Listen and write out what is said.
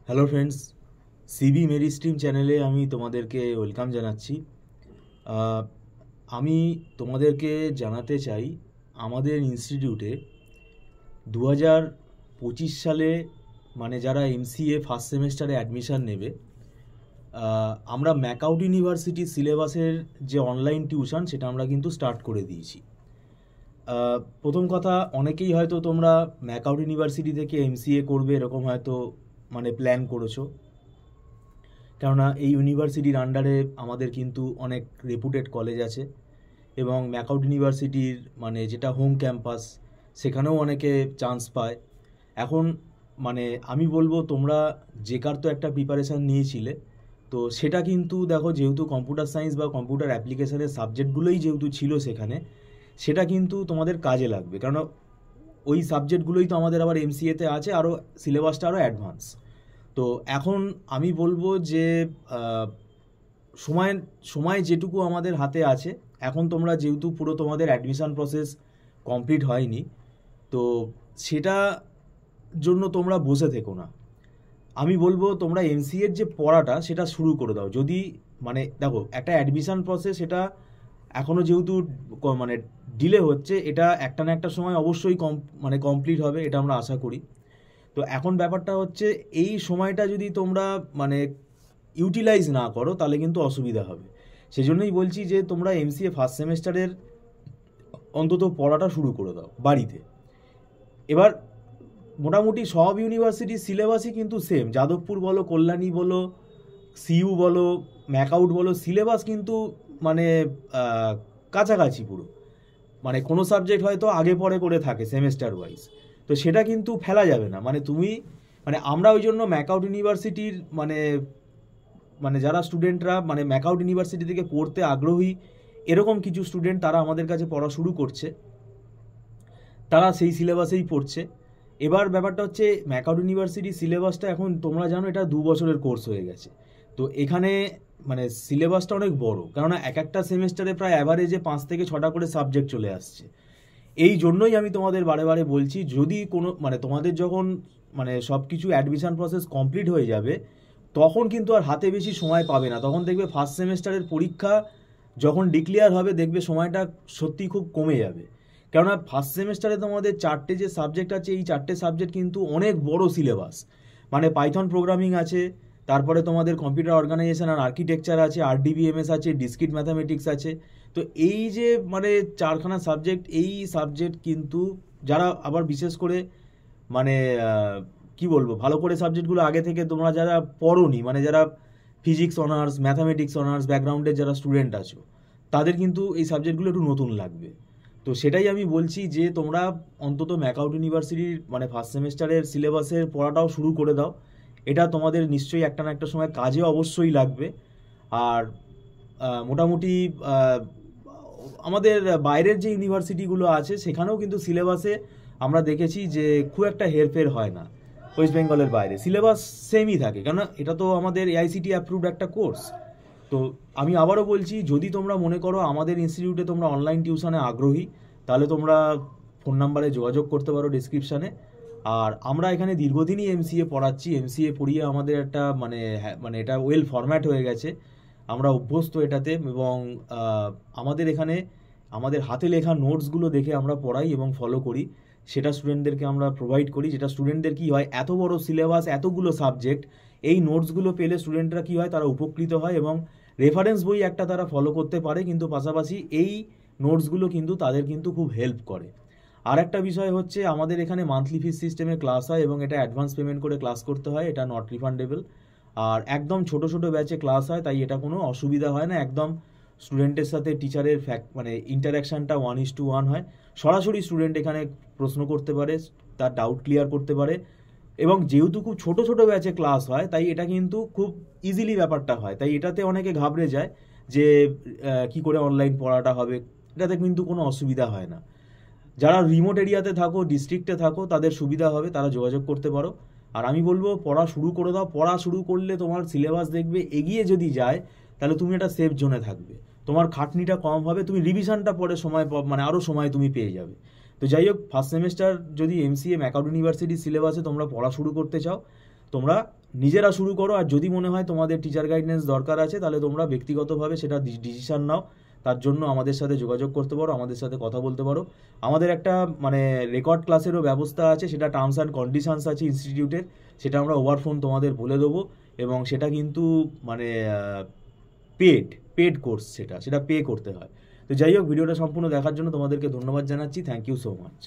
Hello friends, CB মেরি stream চ্যানেলে আমি তোমাদেরকে ওয়েলকাম জানাচ্ছি। আহ, আমি তোমাদেরকে জানাতে চাই আমাদের ইনস্টিটিউটে 2025 সালে মানে যারা এমসিএ ফার্স্ট সেমেস্টারে অ্যাডমিশান নেবে, আমরা ম্যাকআউট ইউনিভার্সিটি সিলেবাসের যে অনলাইন টিউশন সেটা আমরা কিন্তু স্টার্ট করে দিয়েছি। প্রথম কথা, অনেকেই হয়তো তোমরা ম্যাকআউট ইউনিভার্সিটি থেকে এমসিএ করবে এরকম হয়তো মানে প্ল্যান করেছো, কেননা এই ইউনিভার্সিটির আন্ডারে আমাদের কিন্তু অনেক রেপুটেড কলেজ আছে এবং ম্যাকআউট ইউনিভার্সিটির মানে যেটা হোম ক্যাম্পাস, সেখানেও অনেকে চান্স পায়। এখন মানে আমি বলবো, তোমরা জেকার তো একটা প্রিপারেশান নিয়েছিলে, তো সেটা কিন্তু দেখো, যেহেতু কম্পিউটার সায়েন্স বা কম্পিউটার অ্যাপ্লিকেশনের সাবজেক্টগুলোই যেহেতু ছিল সেখানে, সেটা কিন্তু তোমাদের কাজে লাগবে, কারণ ওই সাবজেক্টগুলোই তো আমাদের আবার এমসিএতে আছে, আরও সিলেবাসটা আরও অ্যাডভান্স। তো এখন আমি বলবো যে আহ, সময় সময় যেটুকু আমাদের হাতে আছে, এখন তোমরা যেহেতু পুরো তোমাদের অ্যাডমিশন প্রসেস কমপ্লিট হয়নি, তো সেটা জন্য তোমরা বসে থেকো না। আমি বলবো তোমরা এমসিএর যে পড়াটা সেটা শুরু করে দাও। যদি মানে দেখো, একটা অ্যাডমিশন প্রসেস সেটা এখনও যেহেতু মানে ডিলে হচ্ছে, এটা একটা না একটা সময় অবশ্যই মানে কমপ্লিট হবে, এটা আমরা আশা করি। তো এখন ব্যাপারটা হচ্ছে, এই সময়টা যদি তোমরা মানে ইউটিলাইজ না করো তাহলে কিন্তু অসুবিধা হবে। সেজন্যই বলছি যে তোমরা এমসিএ ফার্স্ট সেমেস্টারের অন্তত পড়াটা শুরু করে দাও বাড়িতে। এবার মোটামুটি সব ইউনিভার্সিটির সিলেবাসই কিন্তু সেম, যাদবপুর বলো, কল্যাণী বলো, সিইউ বলো, ম্যাকআউট বলো, সিলেবাস কিন্তু মানে কাছাকাছি পুরো। মানে কোনো সাবজেক্ট হয়তো আগে পরে করে থাকে সেমেস্টার ওয়াইজ, তো সেটা কিন্তু ফেলা যাবে না। মানে তুমি মানে আমরা ওই জন্য ম্যাকআউট ইউনিভার্সিটির মানে মানে যারা স্টুডেন্টরা মানে ম্যাকআউট ইউনিভার্সিটি থেকে পড়তে আগ্রহী এরকম কিছু স্টুডেন্ট তারা আমাদের কাছে পড়া শুরু করছে, তারা সেই সিলেবাসেই পড়ছে। এবার ব্যাপারটা হচ্ছে, ম্যাকআউট ইউনিভার্সিটি সিলেবাসটা এখন তোমরা জানো এটা 2 বছরের কোর্স হয়ে গেছে। তো এখানে মানে সিলেবাসটা অনেক বড়, কেননা এক একটা সেমেস্টারে প্রায় অ্যাভারেজে 5 থেকে 6টা করে সাবজেক্ট চলে আসছে। এই জন্যই আমি তোমাদের বারে বারে বলছি, যদি কোনো মানে তোমাদের যখন মানে সব কিছু অ্যাডমিশন প্রসেস কমপ্লিট হয়ে যাবে, তখন কিন্তু আর হাতে বেশি সময় পাবে না। তখন দেখবে ফার্স্ট সেমেস্টারের পরীক্ষা যখন ডিক্লেয়ার হবে, দেখবে সময়টা সত্যি খুব কমে যাবে। কেননা ফার্স্ট সেমেস্টারে তোমাদের 4টে যে সাবজেক্ট আছে, এই 4টে সাবজেক্ট কিন্তু অনেক বড় সিলেবাস। মানে পাইথন প্রোগ্রামিং আছে, তারপরে তোমাদের কম্পিউটার অর্গানাইজেশন আর আর্কিটেকচার আছে, আরডিবিএমএস আছে, ডিসক্রিট ম্যাথামেটিক্স আছে। তো এই যে মানে 4খানা সাবজেক্ট, এই সাবজেক্ট কিন্তু যারা আবার বিশেষ করে মানে কি বলবো, ভালো করে সাবজেক্টগুলো আগে থেকে তোমরা যারা পড়োনি, মানে যারা ফিজিক্স অনার্স, ম্যাথামেটিক্স অনার্স ব্যাকগ্রাউন্ডের যারা স্টুডেন্ট আছো, তাদের কিন্তু এই সাবজেক্টগুলো একটু নতুন লাগবে। তো সেটাই আমি বলছি যে তোমরা অন্তত ম্যাকআউট ইউনিভার্সিটির মানে ফার্স্ট সেমেস্টারের সিলেবাসের পড়াটাও শুরু করে দাও। এটা তোমাদের নিশ্চয়ই একটা না একটা সময় কাজে অবশ্যই লাগবে। আর মোটামুটি আমাদের বাইরের যে ইউনিভার্সিটিগুলো আছে সেখানেও কিন্তু সিলেবাসে আমরা দেখেছি যে খুব একটা হেরফের হয় না। ওয়েস্ট বেঙ্গলের বাইরে সিলেবাস সেমই থাকে, কেন এটা তো আমাদের এআইসিটি অ্যাপ্রুভড একটা কোর্স। তো আমি আবারও বলছি, যদি তোমরা মনে করো আমাদের ইনস্টিটিউটে তোমরা অনলাইন টিউশনে আগ্রহী, তাহলে তোমরা ফোন নাম্বারে যোগাযোগ করতে পারো ডিসক্রিপশানে। আর আমরা এখানে দীর্ঘদিনই এমসিএ পড়াচ্ছি, এমসিএ পড়িয়ে আমাদের একটা মানে মানে এটা ওয়েল ফরম্যাট হয়ে গেছে, আমরা অভ্যস্ত এটাতে। এবং আমাদের এখানে আমাদের হাতে লেখা নোটসগুলো দেখে আমরা পড়াই এবং ফলো করি, সেটা স্টুডেন্টদেরকে আমরা প্রোভাইড করি। যেটা স্টুডেন্টদের কী হয়, এত বড় সিলেবাস, এতগুলো সাবজেক্ট, এই নোটসগুলো পেলে স্টুডেন্টরা কী হয়, তারা উপকৃত হয় এবং রেফারেন্স বই একটা তারা ফলো করতে পারে, কিন্তু পাশাপাশি এই নোটসগুলো কিন্তু তাদের কিন্তু খুব হেল্প করে। আর একটা বিষয় হচ্ছে, আমাদের এখানে মান্থলি ফিস সিস্টেমে ক্লাস হয় এবং এটা অ্যাডভান্স পেমেন্ট করে ক্লাস করতে হয়, এটা নট রিফান্ডেবল। আর একদম ছোট ছোট ব্যাচে ক্লাস হয়, তাই এটা কোনো অসুবিধা হয় না। একদম স্টুডেন্টের সাথে টিচারের মানে ইন্টারাকশানটা 1:1 হয়। সরাসরি স্টুডেন্ট এখানে প্রশ্ন করতে পারে, তার ডাউট ক্লিয়ার করতে পারে। এবং যেহেতু খুব ছোট ছোট ব্যাচে ক্লাস হয়, তাই এটা কিন্তু খুব ইজিলি ব্যাপারটা হয়। তাই এটাতে অনেকে ঘাবড়ে যায় যে কি করে অনলাইন পড়াটা হবে, এটাতে কিন্তু কোনো অসুবিধা হয় না। যারা রিমোট এরিয়াতে থাকো, ডিস্ট্রিক্টে থাকো, তাদের সুবিধা হবে, তারা যোগাযোগ করতে পারো। আর আমি বলবো, পড়া শুরু করে দাও। পড়া শুরু করলে তোমার সিলেবাস দেখবে এগিয়ে যদি যায়, তাহলে তুমি একটা সেফ জোনে থাকবে, তোমার খাটনিটা কম হবে, তুমি রিভিশনটা পরে সময় মানে আরও সময় তুমি পেয়ে যাবে। তো যাই হোক, ফার্স্ট সেমেস্টার যদি এমসিএ ম্যাকআউট ইউনিভার্সিটির সিলেবাসে তোমরা পড়া শুরু করতে চাও, তোমরা নিজেরা শুরু করো। আর যদি মনে হয় তোমাদের টিচার গাইডেন্স দরকার আছে, তাহলে তোমরা ব্যক্তিগতভাবে সেটা ডিসিশন নাও। তার জন্য আমাদের সাথে যোগাযোগ করতে পারো, আমাদের সাথে কথা বলতে পারো। আমাদের একটা মানে রেকর্ড ক্লাসেরও ব্যবস্থা আছে, সেটা টার্মস অ্যান্ড কন্ডিশনস আছে ইনস্টিটিউটের, সেটা আমরা ওভার ফোন তোমাদের বলে দেবো। এবং সেটা কিন্তু মানে পেড কোর্স, সেটা পে করতে হয়। তো যাই হোক, ভিডিওটা সম্পূর্ণ দেখার জন্য তোমাদেরকে ধন্যবাদ জানাচ্ছি। Thank you so much.